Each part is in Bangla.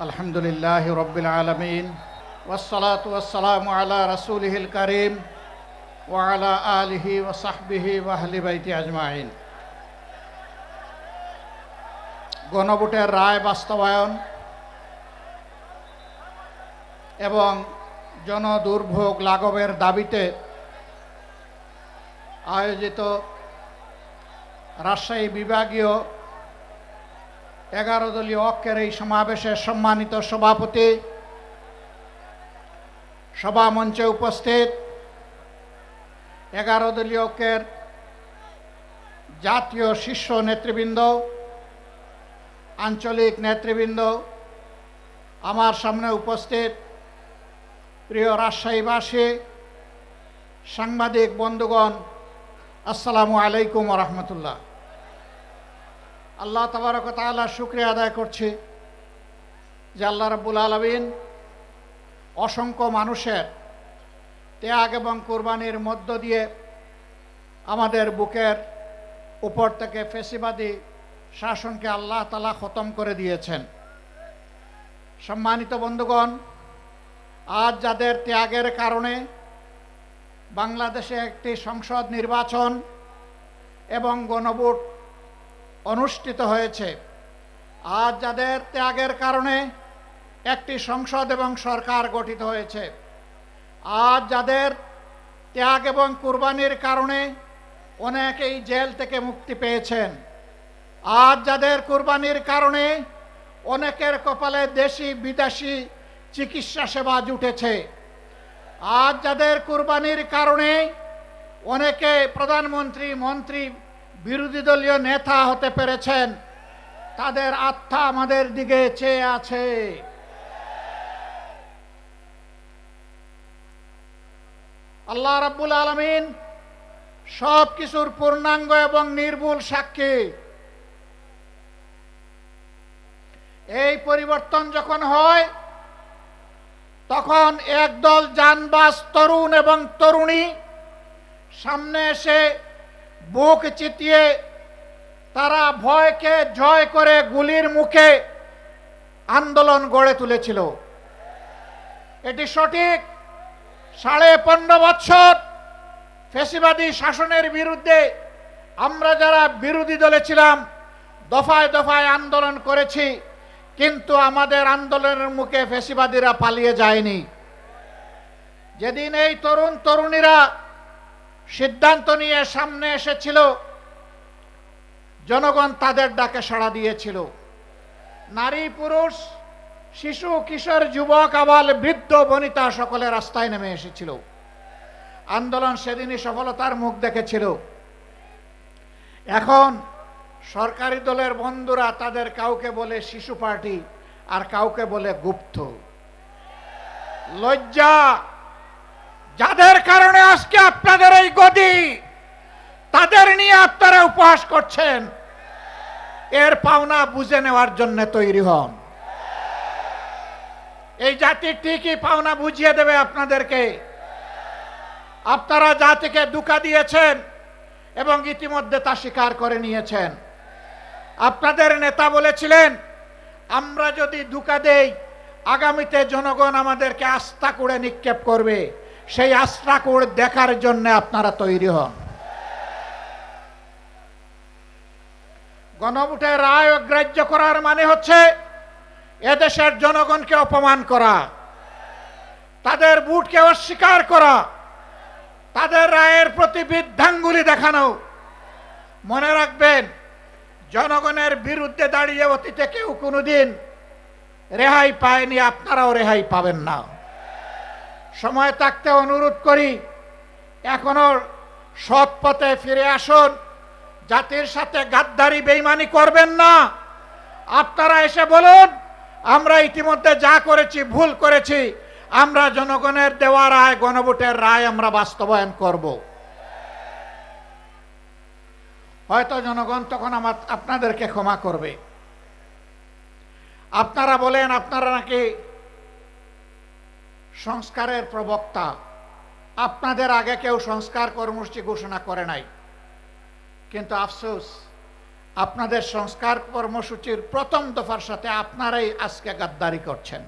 আলহামদুলিল্লাহি রাব্বিল আলামিন ওয়াসসালাতু ওয়াসসালামু আলা রাসূলিহিল কারীম ওয়া আলা আলিহি ওয়া সাহবিহি ওয়া আহলি বাইতি আজমাইন। গণভোটের রায় বাস্তবায়ন এবং জনদুর্ভোগ লাঘবের দাবিতে আয়োজিত রাজশাহী বিভাগীয় 11 দলীয় ঐক্যের এই সমাবেশের সম্মানিত সভাপতি, সভামঞ্চে উপস্থিত 11 দলীয় ঐক্যের জাতীয় শীর্ষ নেতৃবৃন্দ, আঞ্চলিক নেতৃবৃন্দ, আমার সামনে উপস্থিত প্রিয় রাজশাহীবাসী, সাংবাদিক বন্ধুগণ, আসসালামু আলাইকুম ওয়া রাহমাতুল্লাহ। আল্লাহ তাবারক ওয়া তাআলার শুকরিয়া আদায় করছি যে আল্লাহ রাব্বুল আলামিন অসংখ্য মানুষের ত্যাগ এবং কুরবানির মধ্য দিয়ে আমাদের বুকের উপর থেকে ফ্যাসিবাদী শাসনকে আল্লাহ তাআলা খতম করে দিয়েছেন। সম্মানিত বন্ধুগণ, আজ যাদের ত্যাগের কারণে বাংলাদেশে একটি সংসদ নির্বাচন এবং গণভোট অনুষ্ঠিত হয়েছে, আজ যাদের ত্যাগের কারণে একটি সংসদ এবং সরকার গঠিত হয়েছে, আজ যাদের ত্যাগ এবং কুরবানির কারণে অনেকেই জেল থেকে মুক্তি পেয়েছেন, আজ যাদের কুরবানির কারণে অনেকের কপালে দেশি বিদেশি চিকিৎসা সেবা জুটেছে, আজ যাদের কুরবানির কারণে অনেকে প্রধানমন্ত্রী, মন্ত্রী, বিরোধী দলীয় নেতা হতে পেরেছেন, তাদের আত্মা আমাদের দিকে চেয়ে আছে। আল্লাহ রাব্বুল আলামিন সব কিছুর পূর্ণাঙ্গ এবং নির্ভুল সাক্ষী। এই পরিবর্তন যখন হয়, তখন একদল জানবাজ তরুণ এবং তরুণী সামনে এসে বুক চিতিয়ে তারা ভয়কে জয় করে গুলির মুখে আন্দোলন গড়ে তুলেছিল। এটি সঠিক। 15.5 বছর ফ্যাসিবাদী শাসনের বিরুদ্ধে আমরা যারা বিরোধী দলে ছিলাম দফায় দফায় আন্দোলন করেছি, কিন্তু আমাদের আন্দোলনের মুখে ফ্যাসিবাদীরা পালিয়ে যায়নি। যেদিন এই তরুণ তরুণীরা সিদ্ধান্ত নিয়ে সামনে এসেছিল, জনগণ তাদের ডাকে সাড়া দিয়েছিল। নারী, পুরুষ, শিশু, কিশোর, যুবক, আবাল, বৃদ্ধ, বনিতা সকলে রাস্তায় নেমে এসেছিল। আন্দোলন সেদিনই সফলতার মুখ দেখেছিল। এখন সরকারি দলের বন্ধুরা তাদের কাউকে বলে শিশু পার্টি আর কাউকে বলে গুপ্ত। লজ্জা! যাদের কারণে আজকে আপনাদের এই গদি, তাদের নিয়ে আপনারা উপহাস করছেন, এর পাওনা বুঝে নেওয়ার জন্য তৈরি হন। এই জাতি ঠিকই পাওনা বুঝিয়ে দেবে আপনাদেরকে। আপনারা জাতিকে ধোঁকা দিয়েছেন এবং ইতিমধ্যে তা স্বীকার করে নিয়েছেন। আপনাদের নেতা বলেছিলেন, আমরা যদি ধোঁকা দেই আগামীতে জনগণ আমাদেরকে আস্থা করে নিক্ষেপ করবে। সেই আস্থা করে দেখার জন্য আপনারা তৈরি হন। গণভোটের রায় অগ্রাহ্য করার মানে হচ্ছে এদেশের জনগণকে অপমান করা, তাদের ভোটকে অস্বীকার করা, তাদের রায়ের প্রতি বৃদ্ধাঙ্গুলি দেখানো। মনে রাখবেন, জনগণের বিরুদ্ধে দাঁড়িয়ে অতীতে কেউ কোনোদিন রেহাই পায়নি, আপনারাও রেহাই পাবেন না। সময় থাকতে অনুরোধ করি, এখনো সৎ পথে ফিরে আসুন। জাতির সাথে গাদ্দারি বেঈমানি করবেন না। আপনারা এসে বলুন, আমরা ইতিমধ্যে যা করেছি ভুল করেছি, আমরা জনগণের দেওয়া রায়, গণভোটের রায় আমরা বাস্তবায়ন করব। হয়তো জনগণ তখন আপনাদেরকে ক্ষমা করবে। আপনারা বলেন আপনারা নাকি সংস্কারের প্রবক্তা। আপনাদের আগে কেউ সংস্কার কর্মসূচি ঘোষণা করে নাই, কিন্তু আফসোস আপনাদের সংস্কার কর্মসূচির প্রথম দফার সাথে আপনারাই আজকে গাদ্দারি করছেন।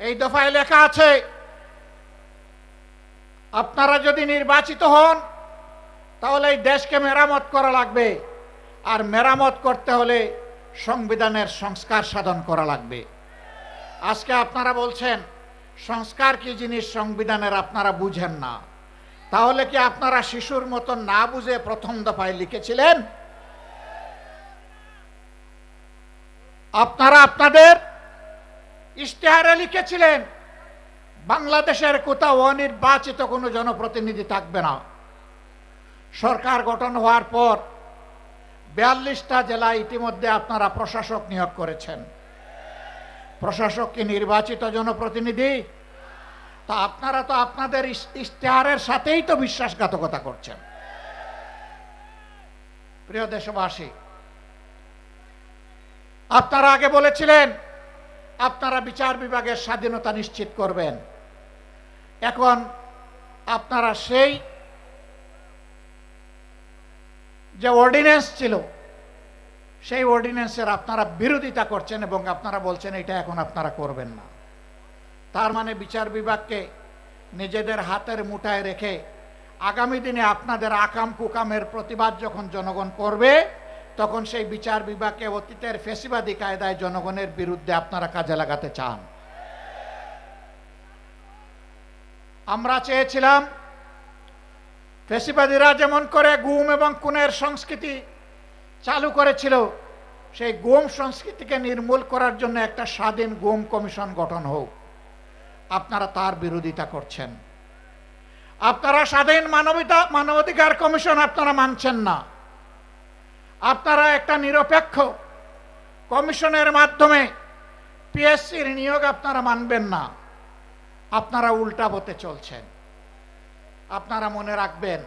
এই দফায় লেখা আছে, আপনারা যদি নির্বাচিত হন তাহলে এই দেশকে মেরামত করা লাগবে, আর মেরামত করতে হলে সংবিধানের সংস্কার সাধন করা লাগবে। আজকে আপনারা বলছেন সংস্কার কি জিনিস সংবিধানের আপনারা বুঝেন না। তাহলে কি আপনারা শিশুর মতো না বুঝে প্রথম দফায় লিখেছিলেন? আপনারা আপনাদের ইশতেহারে লিখেছিলেন বাংলাদেশের কোথাও অনির্বাচিত কোনো জনপ্রতিনিধি থাকবে না। সরকার গঠন হওয়ার পর 42টা জেলায় ইতিমধ্যে আপনারা প্রশাসক নিয়োগ করেছেন। প্রশাসক কি নির্বাচিত জনপ্রতিনিধি? তা আপনারা তো আপনাদের ইশতেহারের সাথেই তো বিশ্বাসঘাতকতা করছেন। প্রিয় দেশবাসী, আপনারা আগে বলেছিলেন আপনারা বিচার বিভাগের স্বাধীনতা নিশ্চিত করবেন। এখন আপনারা সেই যে অর্ডিন্যান্স ছিল সেই অর্ডিন্যান্সের আপনারা বিরোধিতা করছেন এবং আপনারা বলছেন এটা এখন আপনারা করবেন না। তার মানে বিচার বিভাগকে নিজেদের হাতের মুঠায় রেখে আগামী দিনে আপনাদের আকাম কুকামের প্রতিবাদ যখন জনগণ করবে তখন সেই বিচার বিভাগকে অতীতের ফ্যাসিবাদী কায়দায় জনগণের বিরুদ্ধে আপনারা কাজে লাগাতে চান। আমরা চেয়েছিলাম ফ্যাসিবাদীরা যেমন করে গুম এবং খুনের সংস্কৃতি চালু করেছিল, সেই গুম সংস্কৃতিকে নির্মূল করার জন্য একটা স্বাধীন গুম কমিশন গঠন হোক। আপনারা তার বিরোধিতা করছেন। আপনারা স্বাধীন মানবাধিকার কমিশন আপনারা মানছেন না। আপনারা একটা নিরপেক্ষ কমিশনের মাধ্যমে পিএসসির নিয়োগ আপনারা মানবেন না। আপনারা উল্টা পথে চলছেন। আপনারা মনে রাখবেন,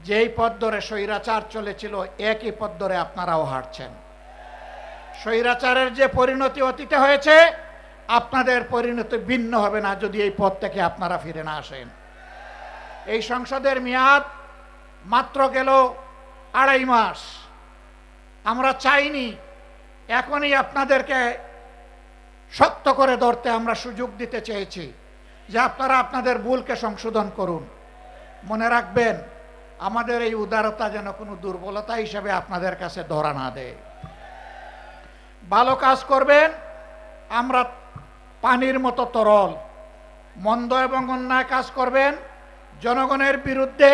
যেই পথ ধরে স্বৈরাচার চলেছিল একই পথ ধরে আপনারাও হাঁটছেন। স্বৈরাচারের যে পরিণতি অতীতে হয়েছে, আপনাদের পরিণতি ভিন্ন হবে না যদি এই পথ থেকে আপনারা ফিরে না আসেন। এই সংসদের মেয়াদ মাত্র গেল 2.5 মাস। আমরা চাইনি এখনই আপনাদেরকে শক্ত করে ধরতে আমরা সুযোগ দিতে চেয়েছি যে আপনারা আপনাদের ভুলকে সংশোধন করুন। মনে রাখবেন, আমাদের এই উদারতা যেন কোনো দুর্বলতা হিসেবে আপনাদের কাছে ধরা না দেয়। ভালো কাজ করবেন, আমরা পানির মতো তরল। মন্দ এবং অন্যায় কাজ করবেন, জনগণের বিরুদ্ধে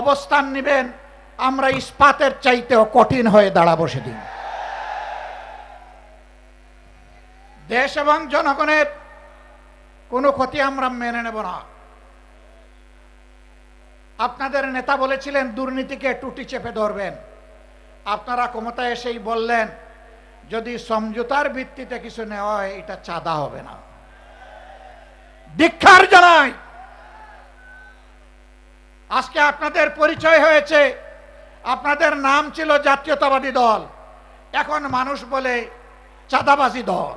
অবস্থান নেবেন, আমরা ইস্পাতের চাইতেও কঠিন হয়ে দাঁড়াবো সেদিন। দেশ এবং জনগণের কোনো ক্ষতি আমরা মেনে নেব না। আপনাদের নেতা বলেছিলেন দুর্নীতিকে টুটি চেপে ধরবেন। আপনারা ক্ষমতায় এসেই বললেন যদি সমঝোতার ভিত্তিতে কিছু নেওয়া হয় এটা চাঁদা হবে না। ধিক্কার জানাই। আজকে আপনাদের পরিচয় হয়েছে, আপনাদের নাম ছিল জাতীয়তাবাদী দল, এখন মানুষ বলে চাঁদাবাজি দল।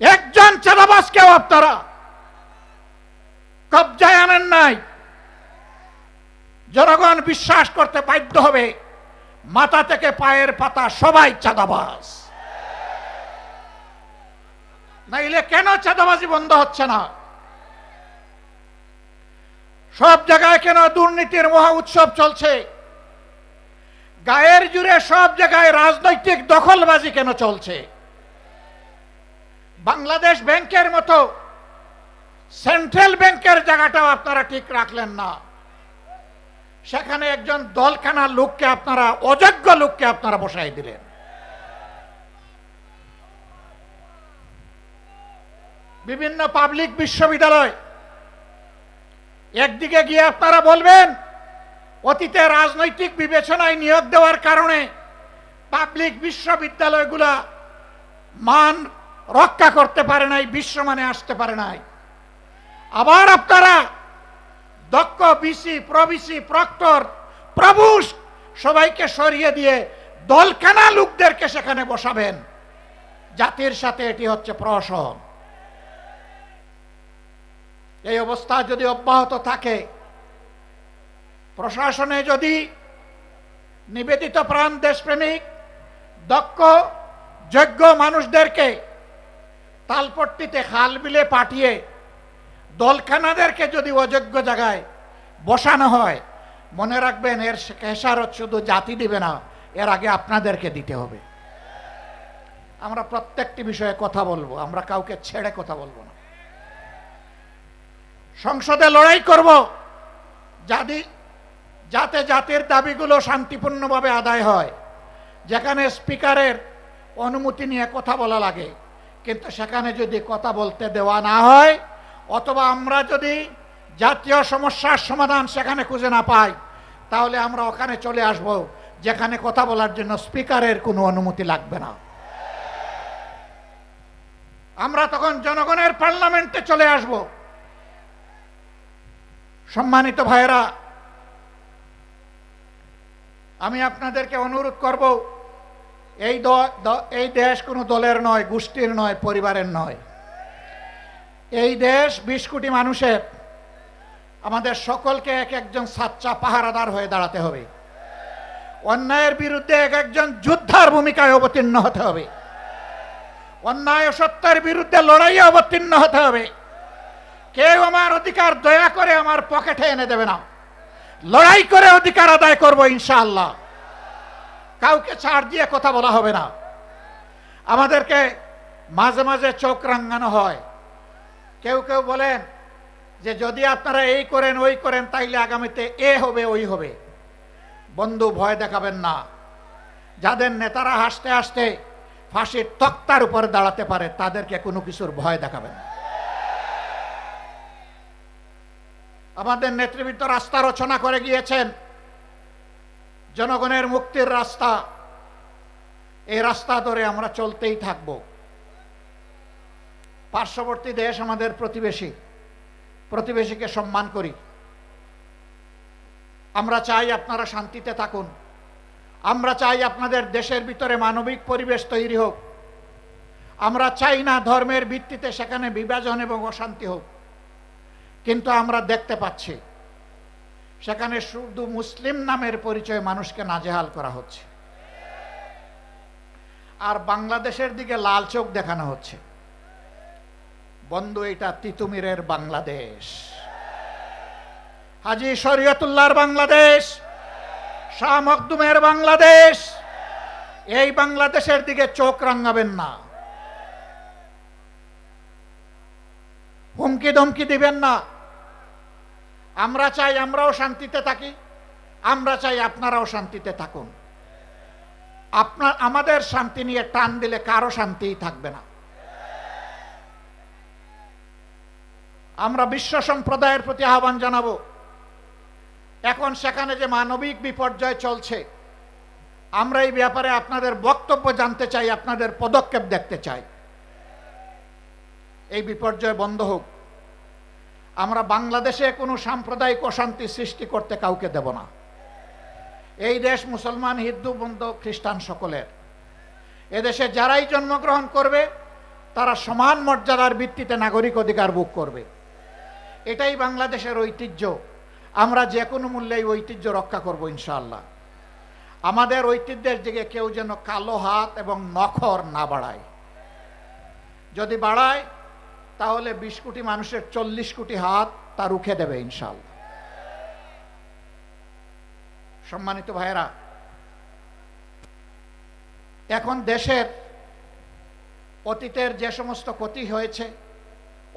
একজন চাঁদাবাজকেও আপনারা কবজায় আনেন নাই। জনগণ বিশ্বাস করতে বাধ্য হবে মাথা থেকে পায়ের পাতা সবাই চাঁদাবাজ। নাইলে কেন চাঁদাবাজি বন্ধ হচ্ছে না? সব জায়গায় কেন দুর্নীতির মহা উৎসব চলছে? গায়ের জুড়ে সব জায়গায় রাজনৈতিক দখলবাজি কেন চলছে? বাংলাদেশ ব্যাংকের মতো সেন্ট্রাল ব্যাংকের জায়গাটাও আপনারা ঠিক রাখলেন না। সেখানে একজন দলখানা লোককে আপনারা, অযোগ্য লোককে আপনারা বসাই দিলেন। বিভিন্ন পাবলিক বিশ্ববিদ্যালয় একদিকে গিয়ে আপনারা বলবেন অতীতে রাজনৈতিক বিবেচনায় নিয়োগ দেওয়ার কারণে পাবলিক বিশ্ববিদ্যালয়গুলা মান রক্ষা করতে পারে নাই, বিশ্বমানে আসতে পারে নাই। আবার আপনারা দক্ষ বিসি, প্রবিসি, প্রক্টর, প্রভুষ সবাইকে সরিয়ে দিয়ে দলখানা লোকদেরকে সেখানে বসাবেন। জাতির সাথে এটি হচ্ছে প্রহসন। এই অবস্থা যদি অব্যাহত থাকে প্রশাসনে যদি নিবেদিত প্রাণ দেশপ্রেমিক দক্ষ যোগ্য মানুষদেরকে তালপট্টিতে খাল বিলে পাঠিয়ে দলখানাদেরকে যদি অযোগ্য জায়গায় বসানো হয়, মনে রাখবেন এর খেসারত শুধু জাতি দিবে না, এর আগে আপনাদেরকে দিতে হবে। আমরা প্রত্যেকটি বিষয়ে কথা বলবো, আমরা কাউকে ছেড়ে কথা বলবো না। সংসদে লড়াই করব যাতে জাতির দাবিগুলো শান্তিপূর্ণভাবে আদায় হয়। যেখানে স্পিকারের অনুমতি নিয়ে কথা বলা লাগে, কিন্তু সেখানে যদি কথা বলতে দেওয়া না হয়, অথবা আমরা যদি জাতীয় সমস্যার সমাধান সেখানে খুঁজে না পাই, তাহলে আমরা ওখানে চলে আসব যেখানে কথা বলার জন্য স্পিকারের কোনো অনুমতি লাগবে না। আমরা তখন জনগণের পার্লামেন্টে চলে আসব। সম্মানিত ভাইয়েরা, আমি আপনাদেরকে অনুরোধ করব, এই দেশ কোনো দলের নয়, গোষ্ঠীর নয়, পরিবারের নয়। এই দেশ 20 কোটি মানুষের। আমাদের সকলকে এক একজন সাচ্চা পাহারাদার হয়ে দাঁড়াতে হবে। অন্যায়ের বিরুদ্ধে এক একজন যোদ্ধার ভূমিকায় অবতীর্ণ হতে হবে। অন্যায় ও সত্যের বিরুদ্ধে লড়াইয়ে অবতীর্ণ হতে হবে। কেউ আমার অধিকার দয়া করে আমার পকেটে এনে দেবে না। লড়াই করে অধিকার আদায় করব ইনশাআল্লাহ। কাউকে ছাড় দিয়ে কথা বলা হবে না। আমাদেরকে মাঝে মাঝে চোখ রাঙানো হয়। কেউ কেউ বলেন যে যদি আপনারা এই করেন ওই করেন তাইলে আগামীতে এ হবে ওই হবে। বন্ধু, ভয় দেখাবেন না। যাদের নেতারা হাসতে হাসতে ফাঁসির তক্তার উপরে দাঁড়াতে পারে, তাদেরকে কোনো কিছুর ভয় দেখাবেন না। আমাদের নেতৃবৃন্দ রাস্তা রচনা করে গিয়েছেন, জনগণের মুক্তির রাস্তা। এই রাস্তা ধরে আমরা চলতেই থাকব। পার্শ্ববর্তী দেশ আমাদের প্রতিবেশী, প্রতিবেশীকে সম্মান করি। আমরা চাই আপনারা শান্তিতে থাকুন। আমরা চাই আপনাদের দেশের ভিতরে মানবিক পরিবেশ তৈরি হোক। আমরা চাই না ধর্মের ভিত্তিতে সেখানে বিভাজন এবং অশান্তি হোক। কিন্তু আমরা দেখতে পাচ্ছি সেখানে শুধু মুসলিম নামের পরিচয়ে মানুষকে নাজেহাল করা হচ্ছে, আর বাংলাদেশের দিকে লাল চোখ দেখানো হচ্ছে। বন্ধু, এটা তিতুমিরের বাংলাদেশ, হাজী শরীয়তুল্লাহর বাংলাদেশ, শাহ মখদুমের বাংলাদেশ। এই বাংলাদেশের দিকে চোখ রাঙাবেন না। হুমকি ধমকি দিবেন না। আমরা চাই আমরাও শান্তিতে থাকি, আমরা চাই আপনারাও শান্তিতে থাকুন। আমাদের শান্তি নিয়ে টান দিলে কারো শান্তিই থাকবে না। আমরা বিশ্ব সম্প্রদায়ের প্রতি আহ্বান জানাবো, এখন সেখানে যে মানবিক বিপর্যয় চলছে, আমরা এই ব্যাপারে আপনাদের বক্তব্য জানতে চাই, আপনাদের পদক্ষেপ দেখতে চাই। এই বিপর্যয় বন্ধ হোক। আমরা বাংলাদেশে কোনো সাম্প্রদায়িক অশান্তি সৃষ্টি করতে কাউকে দেব না। এই দেশ মুসলমান, হিন্দু, বৌদ্ধ, খ্রিস্টান সকলের। এদেশে যারাই জন্মগ্রহণ করবে তারা সমান মর্যাদার ভিত্তিতে নাগরিক অধিকার ভোগ করবে। এটাই বাংলাদেশের ঐতিহ্য। আমরা যে কোনো মূল্যে এই ঐতিহ্য রক্ষা করব ইনশাআল্লাহ। আমাদের ঐতিহ্যের দিকে কেউ যেন কালো হাত এবং নখর না বাড়ায়। যদি বাড়ায় তাহলে 20 কোটি মানুষের 40 কোটি হাত তা রুখে দেবে ইনশাআল্লাহ। সম্মানিত ভাইয়েরা, এখন দেশের অতীতের যে সমস্ত ক্ষতি হয়েছে,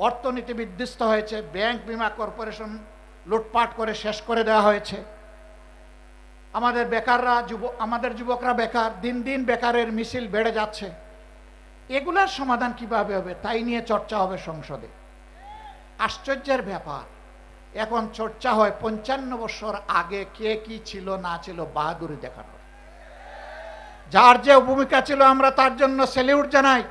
অর্থনীতি বিধ্বস্ত হয়েছে, ব্যাংক বিমা কর্পোরেশন লুটপাট করে শেষ করে দেওয়া হয়েছে, আমাদের যুবকরা বেকার, দিন দিন বেকারের মিছিল বেড়ে যাচ্ছে। এগুলার সমাধান কিভাবে হবে তাই নিয়ে চর্চা হবে সংসদে। আশ্চর্যের ব্যাপার, এখন চর্চা হয় 55 বছর আগে কে কি ছিল না ছিল বাহাদুরি দেখানোর। যার যে ভূমিকা ছিল আমরা তার জন্য স্যালিউট জানাই।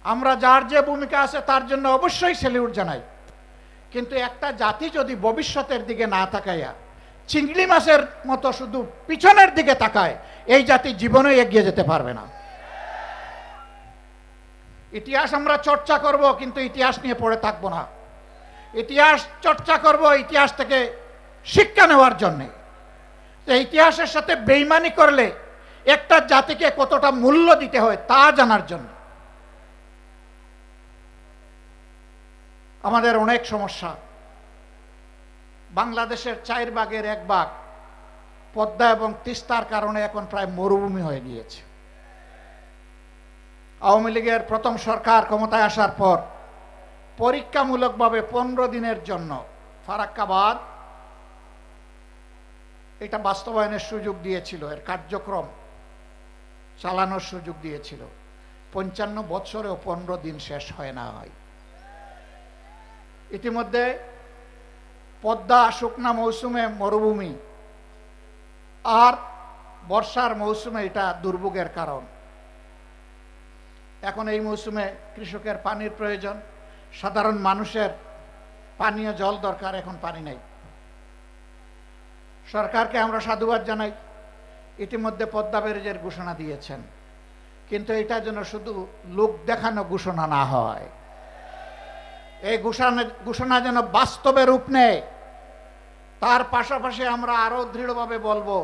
আমরা যার যে ভূমিকা আছে তার জন্য অবশ্যই স্যালিউট জানাই। কিন্তু একটা জাতি যদি ভবিষ্যতের দিকে না তাকায়া চিংড়ি মাছের মতো শুধু পিছনের দিকে তাকায়, এই জাতি জীবনে এগিয়ে যেতে পারবে না। ইতিহাস আমরা চর্চা করব, কিন্তু ইতিহাস নিয়ে পড়ে থাকবো না। ইতিহাস চর্চা করব ইতিহাস থেকে শিক্ষা নেওয়ার জন্যে। ইতিহাসের সাথে বেইমানি করলে একটা জাতিকে কতটা মূল্য দিতে হয় তা জানার জন্য। আমাদের অনেক সমস্যা। বাংলাদেশের 4 ভাগের 1 ভাগ পদ্মা এবং তিস্তার কারণে এখন প্রায় মরুভূমি হয়ে গিয়েছে। আওয়ামী লীগের প্রথম সরকার ক্ষমতায় আসার পর পরীক্ষামূলকভাবে 15 দিনের জন্য ফারাক্কা বাঁধ এটা বাস্তবায়নের সুযোগ দিয়েছিল, এর কার্যক্রম চালানোর সুযোগ দিয়েছিল। 55 বছরেও 15 দিন শেষ হয় না। ইতিমধ্যে পদ্মা শুকনা মৌসুমে মরুভূমি, আর বর্ষার মৌসুমে এটা দুর্ভোগের কারণ। এখন এই মৌসুমে কৃষকের পানির প্রয়োজন, সাধারণ মানুষের পানীয় জল দরকার, এখন পানি নেই। সরকারকে আমরা সাধুবাদ জানাই, ইতিমধ্যে পদ্মা ব্যারেজের ঘোষণা দিয়েছেন, কিন্তু এটা যেন শুধু লোক দেখানো ঘোষণা না হয়। এই ঘোষণা যেন বাস্তবে রূপ নেয়। তার পাশাপাশি আমরা আরো দৃঢ়ভাবে বলবো,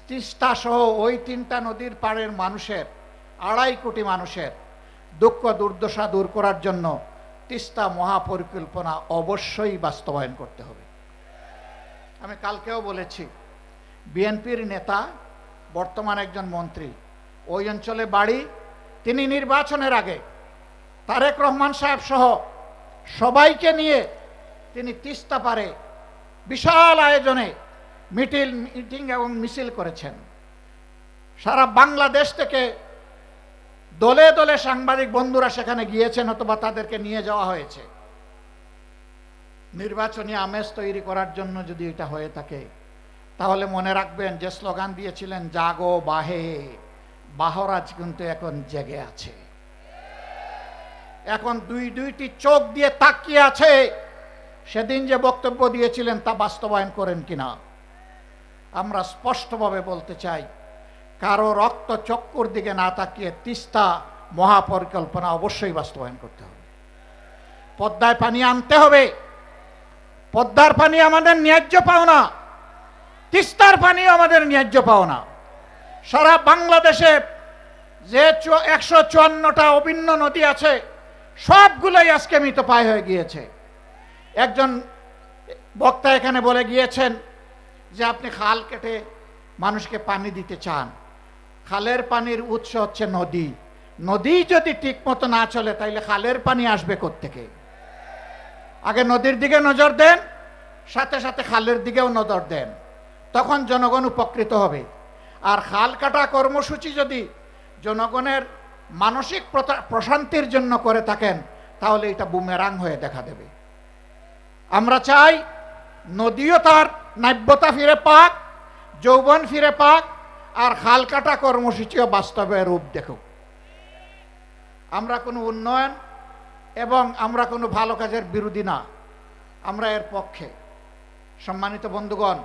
তিস্তা সহ ওই 3টা নদীর পাড়ের মানুষের 2.5 কোটি মানুষের দুঃখ দুর্দশা দূর করার জন্য তিস্তা মহাপরিকল্পনা অবশ্যই বাস্তবায়ন করতে হবে। আমি কালকেও বলেছি, বিএনপির নেতা, বর্তমান একজন মন্ত্রী, ওই অঞ্চলে বাড়ি, তিনি নির্বাচনের আগে তারেক রহমান সাহেব সহ সবাইকে নিয়ে তিনি তিস্তা পারে বিশাল আয়োজনে মিটিং এবং মিছিল করেছেন। সারা বাংলাদেশ থেকে দলে দলে সাংবাদিক বন্ধুরা সেখানে গিয়েছেন অথবা তাদেরকে নিয়ে যাওয়া হয়েছে। নির্বাচনী আমেজ তৈরি করার জন্য যদি এটা হয়ে থাকে, তাহলে মনে রাখবেন যে স্লোগান দিয়েছিলেন জাগো বাহে, বাহরাজ কিন্তু এখন জেগে আছে, এখন দুইটি চোখ দিয়ে তাকিয়ে আছে। সেদিন যে বক্তব্য দিয়েছিলেন তা বাস্তবায়ন করেন কিনা। আমরা স্পষ্টভাবে বলতে চাই, কারো রক্ত চক্কর দিকে না তাকিয়ে তিস্তা মহাপরিকল্পনা অবশ্যই বাস্তবায়ন করতে হবে। পদ্মায় পানি আনতে হবে। পদ্মার পানি আমাদের ন্যায্য পাওনা, তিস্তার পানিও আমাদের ন্যায্য পাওনা। সারা বাংলাদেশে যে 154টা অভিন্ন নদী আছে, সবগুলোই আজকে মৃতপ্রায় হয়ে গিয়েছে। একজন বক্তা এখানে বলে গিয়েছেন যে আপনি খাল কেটে মানুষকে পানি দিতে চান। খালের পানির উৎস হচ্ছে নদী। নদী যদি ঠিক মতো না চলে, তাইলে খালের পানি আসবে কোত্থেকে? আগে নদীর দিকে নজর দেন, সাথে সাথে খালের দিকেও নজর দেন, তখন জনগণ উপকৃত হবে। আর খাল কাটা কর্মসূচি যদি জনগণের মানসিক প্রশান্তির জন্য করে থাকেন, তাহলে এটা বুমেরাং হয়ে দেখা দেবে। আমরা চাই নদীও তার নাব্যতা ফিরে পাক, যৌবন ফিরে পাক, আর খাল কাটা কর্মসূচিও বাস্তবে রূপ দেখুক। আমরা কোনো উন্নয়ন এবং আমরা কোনো ভালো কাজের বিরোধী না, আমরা এর পক্ষে। সম্মানিত বন্ধুগণ,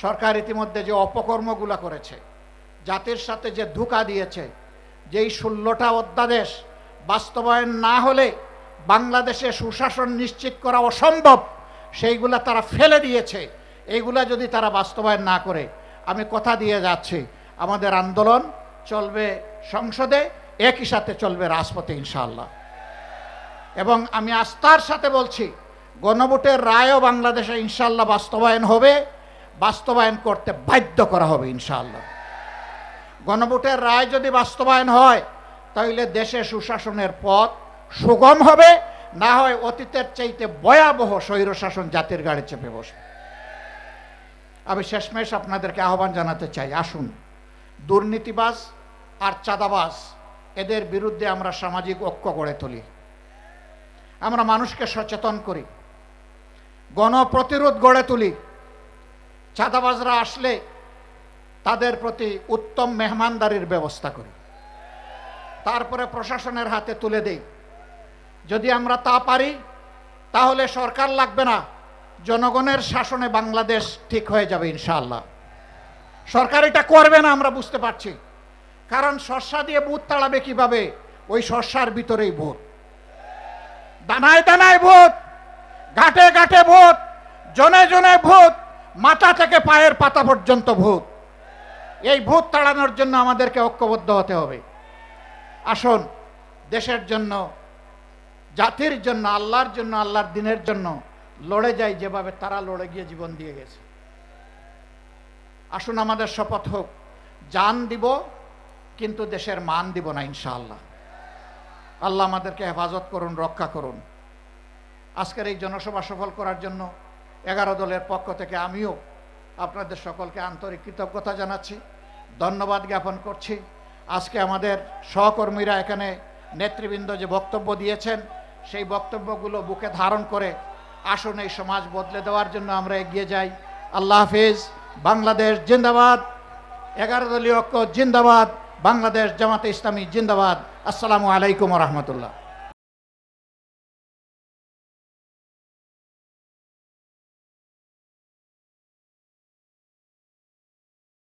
সরকার ইতিমধ্যে যে অপকর্মগুলো করেছে, জাতির সাথে যে ধোঁকা দিয়েছে, যেই 16টা অধ্যাদেশ বাস্তবায়ন না হলে বাংলাদেশে সুশাসন নিশ্চিত করা অসম্ভব, সেইগুলা তারা ফেলে দিয়েছে। এইগুলা যদি তারা বাস্তবায়ন না করে, আমি কথা দিয়ে যাচ্ছি, আমাদের আন্দোলন চলবে সংসদে, একই সাথে চলবে রাজপথে ইনশাআল্লাহ। এবং আমি আস্থার সাথে বলছি, গণভোটের রায়ও বাংলাদেশে ইনশাআল্লাহ বাস্তবায়ন হবে, বাস্তবায়ন করতে বাধ্য করা হবে ইনশাআল্লাহ। গণভোটের রায় যদি বাস্তবায়ন হয়, তাহলে দেশে সুশাসনের পথ সুগম হবে, না হয় অতীতের চাইতে ভয়াবহ স্বৈরশাসন জাতির গাড়ি চেপে বসবে। আমি শেষমেশ আপনাদেরকে আহ্বান জানাতে চাই, আসুন দুর্নীতিবাজ আর চাঁদাবাজ এদের বিরুদ্ধে আমরা সামাজিক ঐক্য গড়ে তুলি, আমরা মানুষকে সচেতন করি, গণপ্রতিরোধ গড়ে তুলি। চাঁদাবাজরা আসলে তাদের প্রতি উত্তম মেহমানদারির ব্যবস্থা করি, তারপরে প্রশাসনের হাতে তুলে দেই। যদি আমরা তা পারি, তাহলে সরকার লাগবে না, জনগণের শাসনে বাংলাদেশ ঠিক হয়ে যাবে ইনশাআল্লাহ। সরকার এটা করবে না আমরা বুঝতে পারছি, কারণ শস্যা দিয়ে বুথ তাড়াবে কিভাবে? ওই শস্যার ভিতরেই ভূত, দানায় দানায় ভূত, ঘাটে ঘাটে ভূত, জনে জনে ভূত, মাথা থেকে পায়ের পাতা পর্যন্ত ভূত। এই ভূত তাড়ানোর জন্য আমাদেরকে ঐক্যবদ্ধ হতে হবে। আসুন দেশের জন্য, জাতির জন্য, আল্লাহর জন্য, আল্লাহর দিনের জন্য লড়ে যাই যেভাবে তারা লড়ে গিয়ে জীবন দিয়ে গেছে। আসুন আমাদের শপথ হোক, জান দিব কিন্তু দেশের মান দিব না ইনশাআল্লাহ। আল্লাহ আমাদেরকে হেফাজত করুন, রক্ষা করুন। আজকের এই জনসভা সফল করার জন্য 11 দলের পক্ষ থেকে আমিও আপনাদের সকলকে আন্তরিক কৃতজ্ঞতা জানাচ্ছি, ধন্যবাদ জ্ঞাপন করছি। আজকে আমাদের সহকর্মীরা এখানে নেতৃবৃন্দ যে বক্তব্য দিয়েছেন, সেই বক্তব্যগুলো বুকে ধারণ করে আসুন এই সমাজ বদলে দেওয়ার জন্য আমরা এগিয়ে যাই। আল্লাহ হাফিজ। বাংলাদেশ জিন্দাবাদ। 11 দলীয় ঐক্য জিন্দাবাদ। বাংলাদেশ জামাতে ইসলামী জিন্দাবাদ। আসসালামু আলাইকুম ওয়া রাহমাতুল্লাহ।